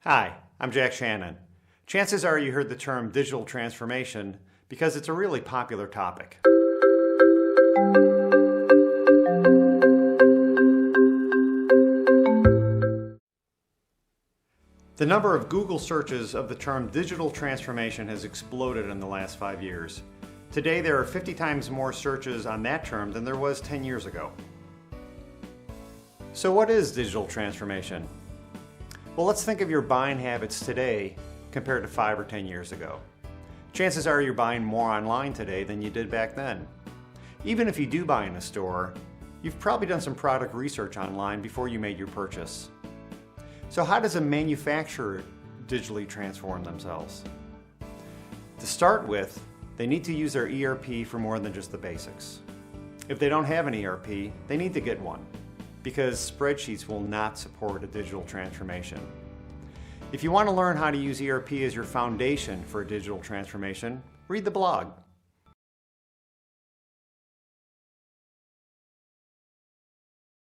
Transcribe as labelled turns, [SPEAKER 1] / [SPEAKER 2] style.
[SPEAKER 1] Hi, I'm Jack Shannon. Chances are you heard the term digital transformation because it's a really popular topic. The number of Google searches of the term digital transformation has exploded in the last 5 years. Today there are 50 times more searches on that term than there was 10 years ago. So what is digital transformation? Well, let's think of your buying habits today compared to 5 or 10 years ago. Chances are you're buying more online today than you did back then. Even if you do buy in a store, you've probably done some product research online before you made your purchase. So how does a manufacturer digitally transform themselves? To start with, they need to use their ERP for more than just the basics. If they don't have an ERP, they need to get one, because spreadsheets will not support a digital transformation. If you want to learn how to use ERP as your foundation for a digital transformation, read the blog.